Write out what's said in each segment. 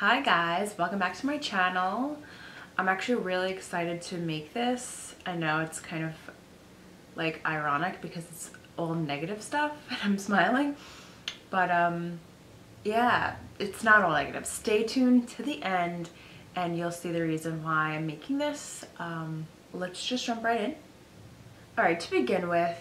Hi guys, welcome back to my channel. I'm actually really excited to make this. I know it's kind of like ironic because it's all negative stuff and I'm smiling, but yeah, it's not all negative. Stay tuned to the end and you'll see the reason why I'm making this. Let's just jump right in. Alright, to begin with,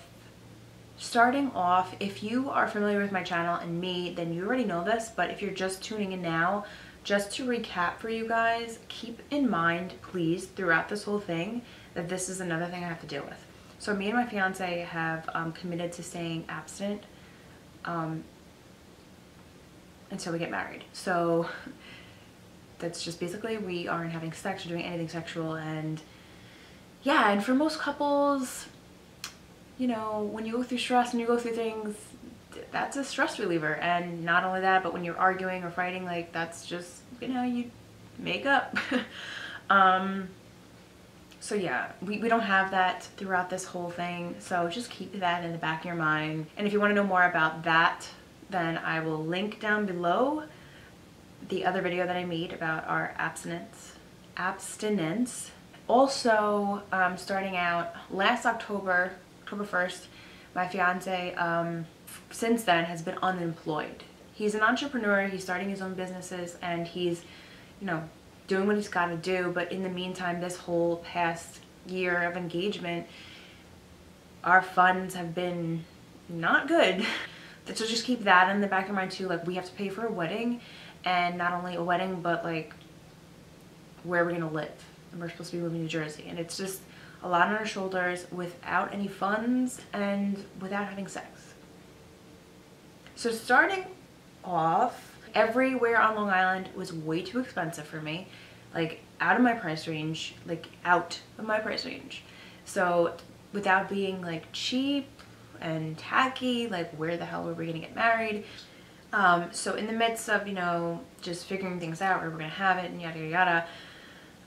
starting off, if you are familiar with my channel and me, then you already know this, but if you're just tuning in now, just to recap for you guys, keep in mind, please, throughout this whole thing, that this is another thing I have to deal with. So me and my fiance have committed to staying abstinent until we get married. So that's just basically we aren't having sex or doing anything sexual. And yeah, and for most couples, you know, when you go through stress and you go through things, that's a stress reliever. And not only that, but when you're arguing or fighting, like, that's just, you know, you make up. So yeah, we don't have that throughout this whole thing, so just keep that in the back of your mind. And if you want to know more about that, then I will link down below the other video that I made about our abstinence. Also, starting out last October 1st, my fiance since then has been unemployed. He's an entrepreneur, he's starting his own businesses, and he's, you know, doing what he's got to do. But in the meantime, this whole past year of engagement, our funds have been not good. So just keep that in the back of your mind too. Like, we have to pay for a wedding, and not only a wedding, but like where we're gonna live. And we're supposed to be moving to New Jersey, and it's just a lot on our shoulders without any funds and without having sex. So starting off, everywhere on Long Island was way too expensive for me, like out of my price range, So without being like cheap and tacky, like where the hell were we gonna get married? So in the midst of, you know, just figuring things out, where we're gonna have it and yada yada yada,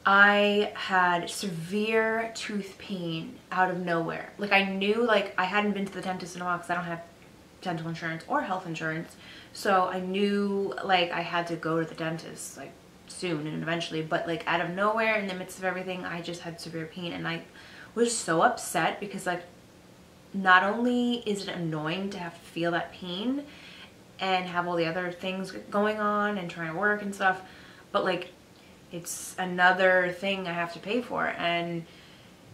I had severe tooth pain out of nowhere. Like, I knew, like, I hadn't been to the dentist in a while because I don't have dental insurance or health insurance. So I knew, like, I had to go to the dentist, like, soon and eventually. But, like, out of nowhere, in the midst of everything, I just had severe pain. And I was so upset because, like, not only is it annoying to have to feel that pain and have all the other things going on and trying to work and stuff, but, like, it's another thing I have to pay for, and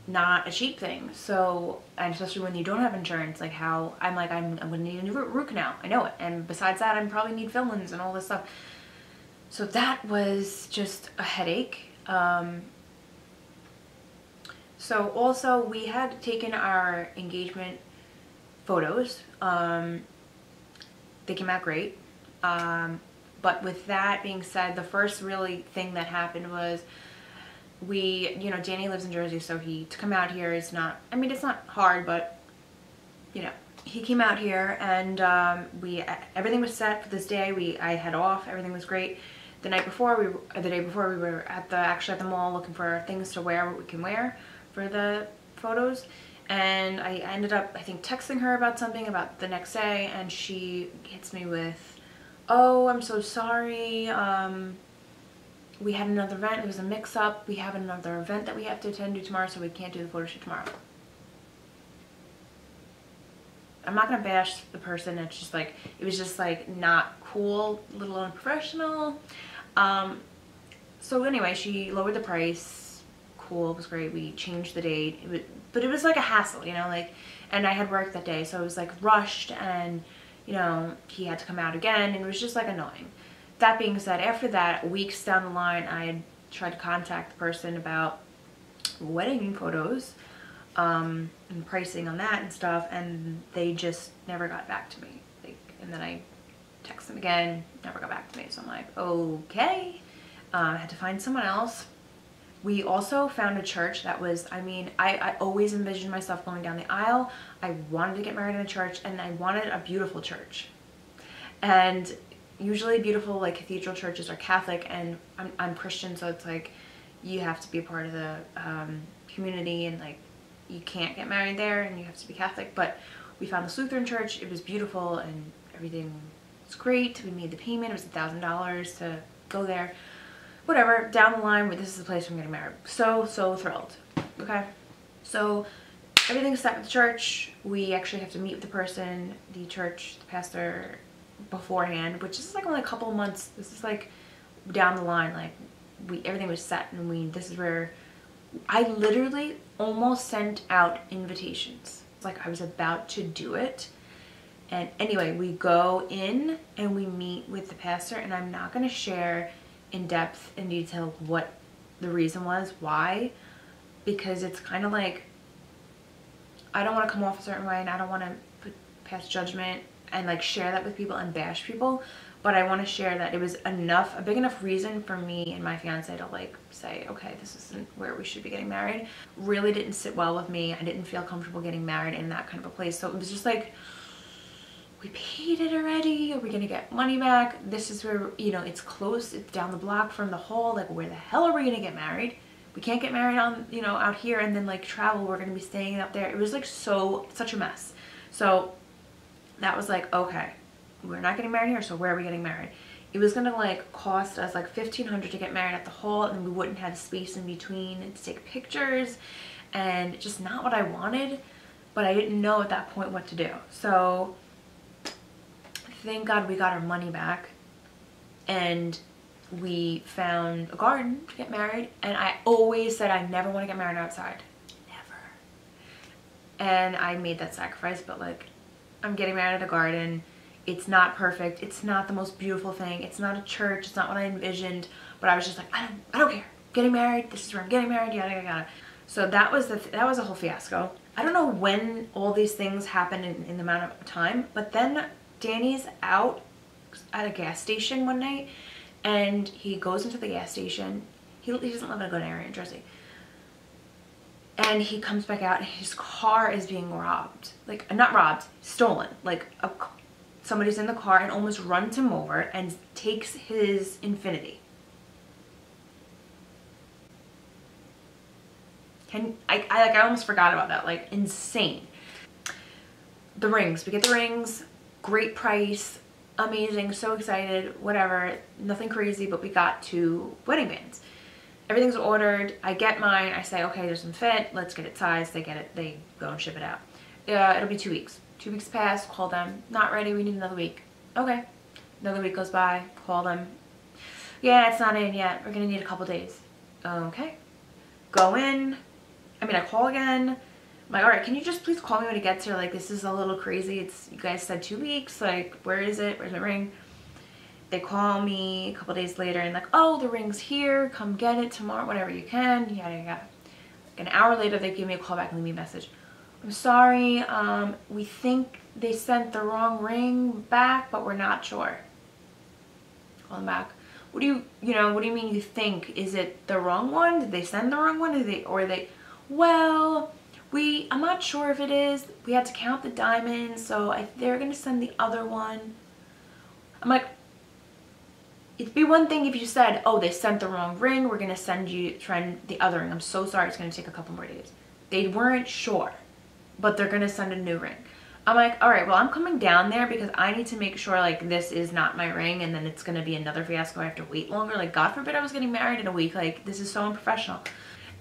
not a cheap thing. So, and especially when you don't have insurance, like how I'm gonna need a new root canal. I know it. And besides that, I probably need fillings and all this stuff. So that was just a headache. So also, we had taken our engagement photos. They came out great. But with that being said, the first really thing that happened was you know, Danny lives in Jersey, so to come out here is not, I mean, it's not hard, but, you know, he came out here, and everything was set for this day. I had off, everything was great. The day before we were actually at the mall looking for things to wear, what we can wear for the photos. And I ended up, I think, texting her about something about the next day, and she hits me with, "Oh, I'm so sorry, we had another event, it was a mix-up, we have another event that we have to attend to tomorrow, so we can't do the photo shoot tomorrow." I'm not gonna bash the person, it's just like, it was just like not cool, a little unprofessional. So anyway, she lowered the price, cool, it was great, we changed the date, but it was like a hassle, you know, like, and I had work that day, so it was like rushed, and you know, he had to come out again, and it was just like annoying. That being said, after that, weeks down the line, I had tried to contact the person about wedding photos and pricing on that and stuff, and they just never got back to me. Like, and then I texted them again, never got back to me. So I'm like, okay, I had to find someone else. We also found a church that was, I mean, I always envisioned myself going down the aisle. I wanted to get married in a church, and I wanted a beautiful church. And usually beautiful, like, cathedral churches are Catholic, and I'm Christian, so it's like you have to be a part of the community, and like you can't get married there, and you have to be Catholic. But we found this Lutheran church. It was beautiful, and everything was great. We made the payment. It was $1,000 to go there. Whatever, down the line, this is the place I'm getting married. So thrilled. Okay, so everything's set with the church. We actually have to meet with the person, the church, the pastor, beforehand, which is like only a couple of months. This is like down the line. Like everything was set, and this is where I literally almost sent out invitations. It's like I was about to do it. And anyway, we go in and we meet with the pastor, and I'm not going to share in depth in detail what the reason was, why, because it's kind of like, I don't want to come off a certain way, and I don't want to pass judgment and like share that with people and bash people, but I want to share that it was a big enough reason for me and my fiance to like say, okay, this isn't where we should be getting married. Really didn't sit well with me. I didn't feel comfortable getting married in that kind of a place. So it was just like, we paid it already. Are we gonna get money back? This is where, you know, it's close, it's down the block from the hall. Like, where the hell are we gonna get married? We can't get married on, you know, out here and then like travel. We're gonna be staying up there. It was like such a mess. So that was like, okay, we're not getting married here, so where are we getting married? It was gonna like cost us like $1,500 to get married at the hall, and we wouldn't have space in between to take pictures, and just not what I wanted, but I didn't know at that point what to do. So thank God we got our money back, and we found a garden to get married. And I always said I never want to get married outside, never. And I made that sacrifice, but like, I'm getting married at a garden. It's not perfect. It's not the most beautiful thing. It's not a church. It's not what I envisioned. But I was just like, I don't care. Getting married. This is where I'm getting married. Yada yada yada. So that was a whole fiasco. I don't know when all these things happened in the amount of time, but then Danny's out at a gas station one night, and he goes into the gas station. He doesn't live in a good area in Jersey. And he comes back out, and his car is being robbed. Like, not robbed, stolen. Like, somebody's in the car and almost runs him over and takes his Infinity. I almost forgot about that. Like, insane. The rings. We get the rings. Great price. Amazing. So excited. Whatever. Nothing crazy, but we got 2 wedding bands. Everything's ordered. I get mine. I say, okay, there's some fit. Let's get it sized. They get it. They go and ship it out. It'll be 2 weeks. 2 weeks pass. Call them. Not ready. We need another week. Okay. Another week goes by. Call them. Yeah, it's not in yet. We're going to need a couple days. Okay. Go in. I call again. I'm like, all right, can you just please call me when it gets here? Like, this is a little crazy. You guys said 2 weeks. Like, where is it? Where's my ring? They call me a couple days later and like, oh, the ring's here. Come get it tomorrow, whenever you can. Yada, yada. Like, an hour later, they give me a call back and leave me a message. I'm sorry. We think they sent the wrong ring back, but we're not sure. Call them back. What do you mean you think? Is it the wrong one? Did they send the wrong one? Well, I'm not sure if it is. We had to count the diamonds, so they're going to send the other one. I'm like, it'd be one thing if you said, oh, they sent the wrong ring. We're going to send the other ring. I'm so sorry. It's going to take a couple more days. They weren't sure, but they're going to send a new ring. I'm like, all right, well, I'm coming down there because I need to make sure, like, this is not my ring, and then it's going to be another fiasco. I have to wait longer. Like, God forbid I was getting married in a week. Like, this is so unprofessional.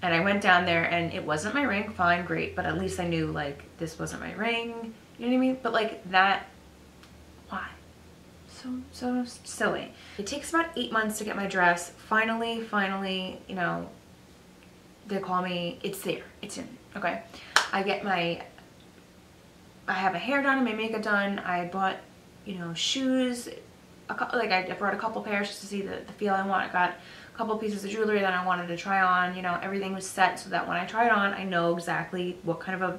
And I went down there, and it wasn't my ring. Fine, great. But at least I knew, like, this wasn't my ring. You know what I mean? But, like, that, why? So silly. It takes about 8 months to get my dress. Finally, you know, they call me. It's there. It's in. Okay. I have my hair done and my makeup done. I bought, you know, shoes. I brought a couple pairs just to see the feel I want. I got a couple pieces of jewelry that I wanted to try on. You know, everything was set so that when I try it on, I know exactly what kind of a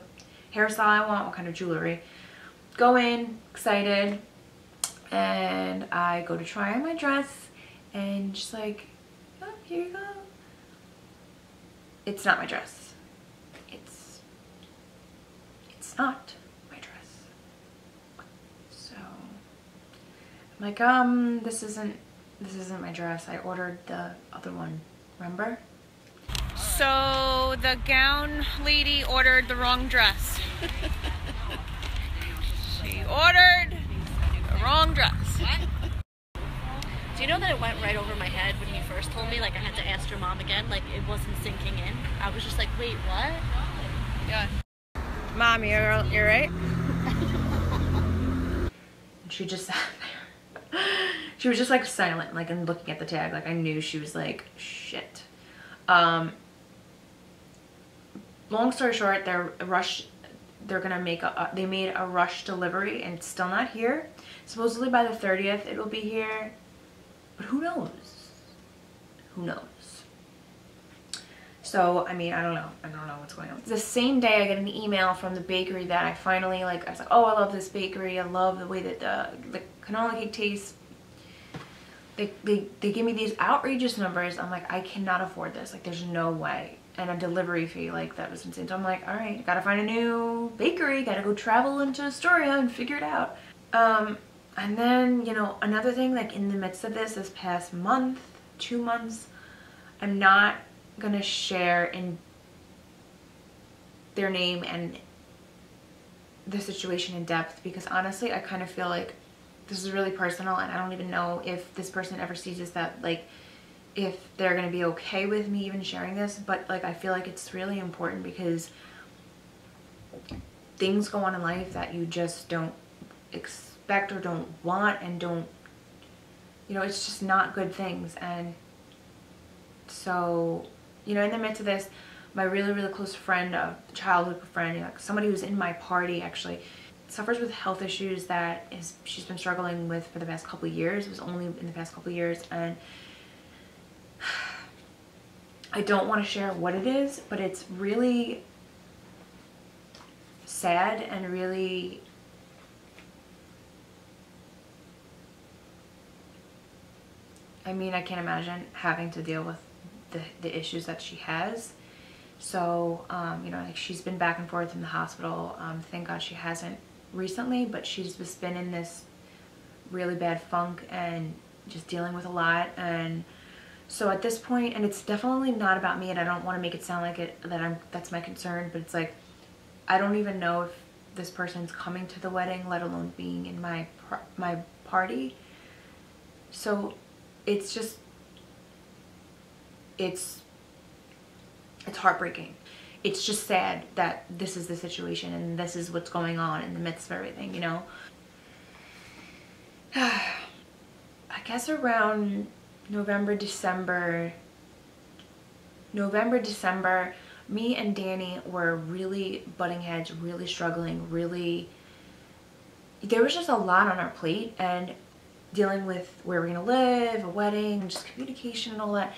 hairstyle I want, what kind of jewelry. Go in, excited, and I go to try on my dress, and just like, oh, here you go. It's not my dress. It's not my dress. So I'm like, this isn't my dress. I ordered the other one, remember? So the gown lady ordered the wrong dress. She ordered the wrong dress. Do you know that it went right over my head when you first told me? Like, I had to ask your mom again. Like, it wasn't sinking in. I was just like, wait, what? Yeah. Mom, you're right? She just sat there. She was just like silent, like, and looking at the tag. Like, I knew she was like, shit. Long story short, they're gonna make they made a rush delivery and it's still not here. Supposedly by the 30th it will be here, but who knows? Who knows? So, I mean, I don't know what's going on. The same day I get an email from the bakery that I finally, like, I was like, oh, I love this bakery. I love the way that the canola cake tastes. They give me these outrageous numbers. I'm like, I cannot afford this. Like, there's no way. And a delivery fee, like, that was insane. So I'm like, all right, gotta find a new bakery. Gotta go travel into Astoria and figure it out. And then, you know, another thing, like, in the midst of this past month, 2 months, I'm not gonna share in their name and the situation in depth because honestly I kind of feel like this is really personal and I don't even know if this person ever sees this, that like if they're gonna be okay with me even sharing this, but like I feel like it's really important because things go on in life that you just don't expect or don't want and don't, you know, it's just not good things. And so, you know, in the midst of this, my really, really close friend, a childhood friend, like somebody who's in my party actually, suffers with health issues that she's been struggling with for the past couple of years. It was only in the past couple of years, and I don't want to share what it is, but it's really sad and really I mean, I can't imagine having to deal with the issues that she has. So, you know, like she's been back and forth in the hospital. Thank God she hasn't recently, but she's just been in this really bad funk and just dealing with a lot. And so at this point, and it's definitely not about me, and I don't want to make it sound like that's my concern, but it's like, I don't even know if this person's coming to the wedding, let alone being in my party. So it's just, it's heartbreaking. It's just sad that this is the situation and this is what's going on in the midst of everything, you know? I guess around November, December, me and Danny were really butting heads, really struggling, really, there was just a lot on our plate, and dealing with where we're gonna live, a wedding, just communication and all that.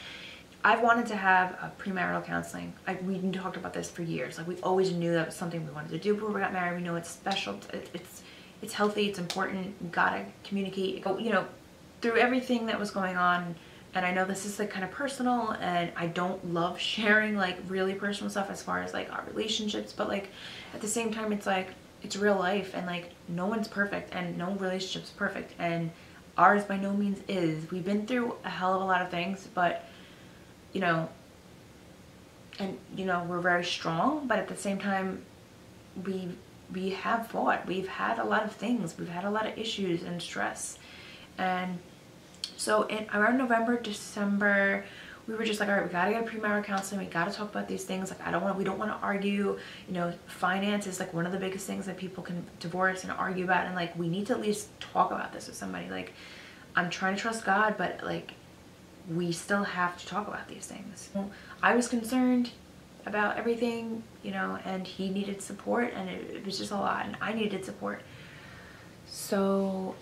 I've wanted to have a premarital counseling. We talked about this for years. Like, we always knew that was something we wanted to do before we got married. We know it's special. It's healthy. It's important. We gotta communicate. You know, through everything that was going on. And I know this is like kind of personal, and I don't love sharing like really personal stuff as far as like our relationships. But like at the same time, it's like it's real life, and like no one's perfect, and no relationship's perfect, and ours by no means is. We've been through a hell of a lot of things, but you know, and you know, we're very strong, but at the same time we have fought. We've had a lot of things. We've had a lot of issues and stress. And so around November, December, we were just like, all right, we gotta get a premarital counseling. We gotta talk about these things. Like, we don't want to argue. You know, finance is like one of the biggest things that people can divorce and argue about. And like, we need to at least talk about this with somebody. Like, I'm trying to trust God, but like, we still have to talk about these things. I was concerned about everything, you know, and he needed support, and it was just a lot, and I needed support. So,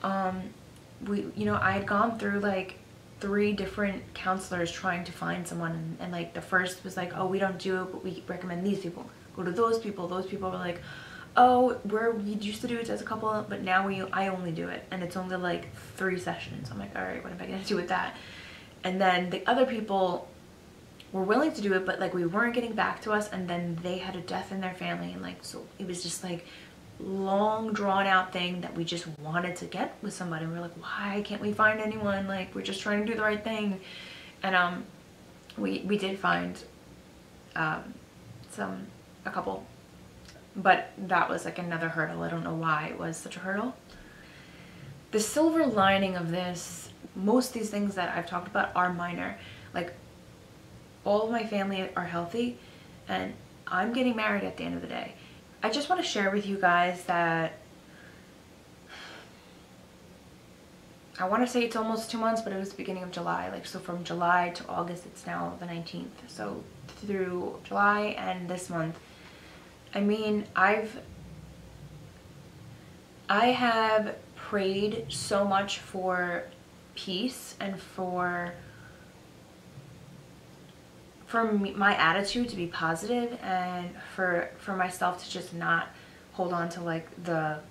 you know, I had gone through like 3 different counselors trying to find someone, and like the first was like, oh, we don't do it, but we recommend these people. Go to those people. Those people were like, oh, we used to do it as a couple, but now I only do it, and it's only like 3 sessions. I'm like, all right, what am I gonna do with that? And then the other people were willing to do it, but like we weren't getting back to us, and then they had a death in their family, and like, so it was just like long drawn out thing that we just wanted to get with somebody. We were like, why can't we find anyone? Like, we're just trying to do the right thing. And we did find a couple, but that was like another hurdle. I don't know why it was such a hurdle. The silver lining of this most of these things that I've talked about are minor. Like, all of my family are healthy, and I'm getting married at the end of the day. I just want to share with you guys that I want to say it's almost 2 months, but it was the beginning of July. Like, so from July to August, it's now the 19th. So through July and this month, I mean, I have prayed so much for peace and for my attitude to be positive, and for myself to just not hold on to like the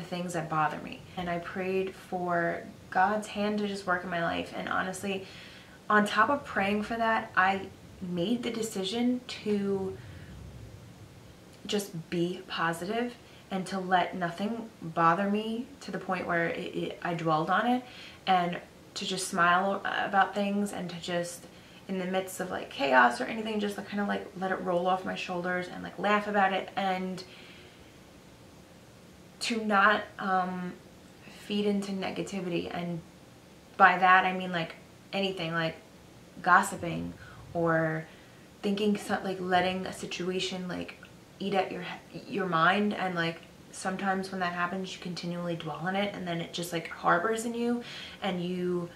things that bother me. And I prayed for God's hand to just work in my life. And honestly, on top of praying for that, I made the decision to just be positive and to let nothing bother me to the point where I dwelled on it, and to just smile about things, and to just, in the midst of like chaos or anything, just like kind of like let it roll off my shoulders and like laugh about it, and to not feed into negativity. And by that I mean like anything, like gossiping or thinking like letting a situation like eat at your mind. And like sometimes when that happens, you continually dwell on it, and then it just like harbors in you, and you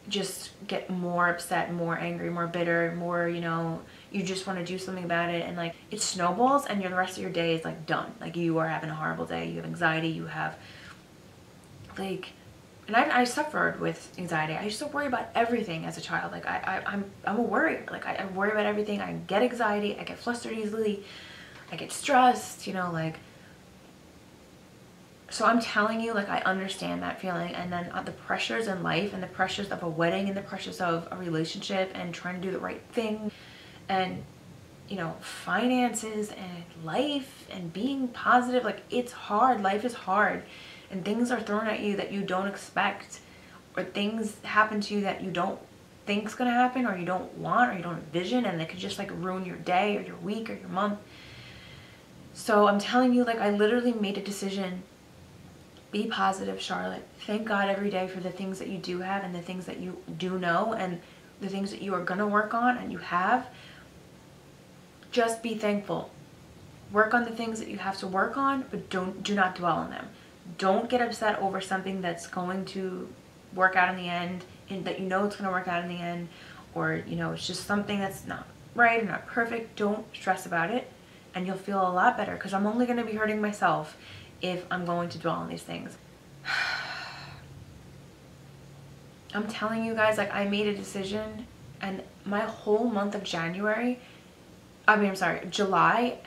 just get more upset, more angry, more bitter, more, you know, you just want to do something about it, and like it snowballs, and the rest of your day is like done. Like you are having a horrible day, you have anxiety, you have like, and I suffered with anxiety. I used to worry about everything as a child. Like I'm a worrier. Like I worry about everything. I get anxiety, I get flustered easily, I get stressed, you know, like. So I'm telling you, like, I understand that feeling. And then the pressures in life, and the pressures of a wedding, and the pressures of a relationship, and trying to do the right thing, and, you know, finances and life and being positive. Like, it's hard. Life is hard, and things are thrown at you that you don't expect, or things happen to you that you don't think is going to happen, or you don't want, or you don't envision, and they could just like ruin your day or your week or your month. So I'm telling you, like, I literally made a decision. Be positive, Charlotte. Thank God every day for the things that you do have, and the things that you do know, and the things that you are going to work on and you have. Just be thankful. Work on the things that you have to work on, but do not dwell on them. Don't get upset over something that's going to work out in the end, and that you know it's going to work out in the end, or, you know, it's just something that's not right or not perfect. Don't stress about it, and you'll feel a lot better, because I'm only going to be hurting myself if I'm going to dwell on these things. I'm telling you guys, like, I made a decision, and my whole month of July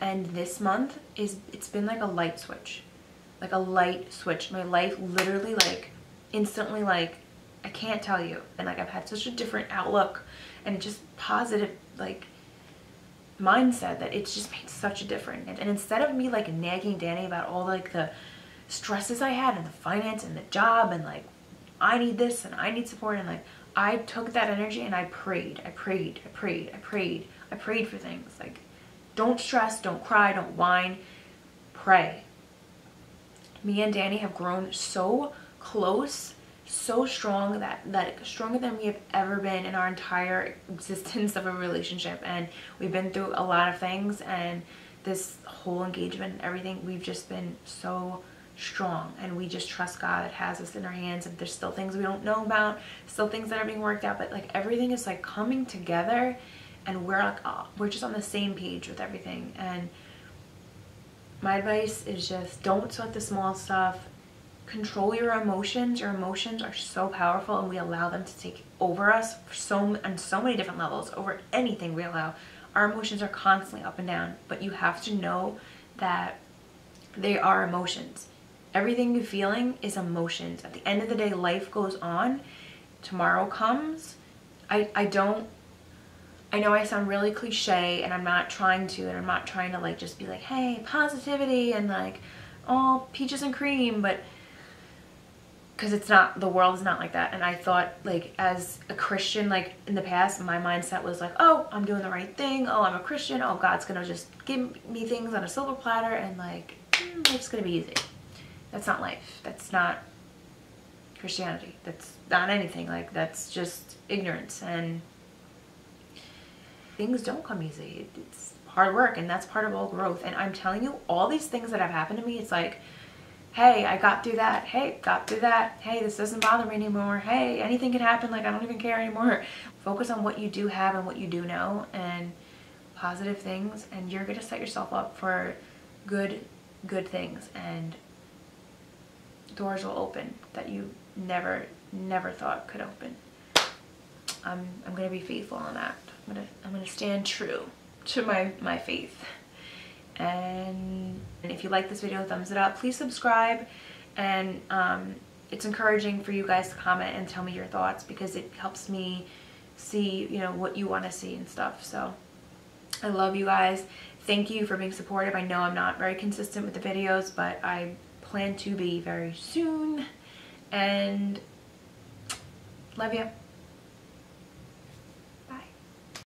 and this month it's been like a light switch. Like a light switch. My life literally, like, instantly, like, I can't tell you. And like, I've had such a different outlook and just positive, like, mindset, that it's just made such a difference. And instead of me like nagging Danny about all like the stresses I had, and the finance and the job, and like I need this and I need support, and like I took that energy and I prayed for things. Like, don't stress, don't cry, don't whine, pray. Me and Danny have grown so close, so strong, that stronger than we have ever been in our entire existence of a relationship. And we've been through a lot of things, and this whole engagement and everything, we've just been so strong, and we just trust God that has us in our hands. And there's still things we don't know about, still things that are being worked out, but like everything is like coming together, and we're like, oh, we're just on the same page with everything. And my advice is just don't sweat the small stuff. Control your emotions. Your emotions are so powerful, and we allow them to take over us on so many different levels. Over anything we allow. Our emotions are constantly up and down, but you have to know that they are emotions. Everything you're feeling is emotions. At the end of the day, life goes on. Tomorrow comes. I know I sound really cliche, and I'm not trying to like just be like, hey, positivity and like all peaches and cream, but because it's not, the world is not like that. And I thought, like, as a Christian, like in the past, my mindset was like, oh, I'm doing the right thing, oh, I'm a Christian, oh, God's gonna just give me things on a silver platter, and like life's gonna be easy. That's not life. That's not Christianity. That's not anything. Like, that's just ignorance, and things don't come easy. It's hard work, and that's part of all growth. And I'm telling you, all these things that have happened to me, it's like, hey, I got through that. Hey, got through that. Hey, this doesn't bother me anymore. Hey, anything can happen. Like, I don't even care anymore. Focus on what you do have and what you do know, and positive things, and you're going to set yourself up for good things, and doors will open that you never thought could open. I'm going to be faithful on that. I'm going to stand true to my faith. And if you like this video, thumbs it up. Please subscribe, and it's encouraging for you guys to comment and tell me your thoughts, because it helps me see, you know, what you want to see and stuff. So I love you guys. Thank you for being supportive. I know I'm not very consistent with the videos, but I plan to be very soon. And love you.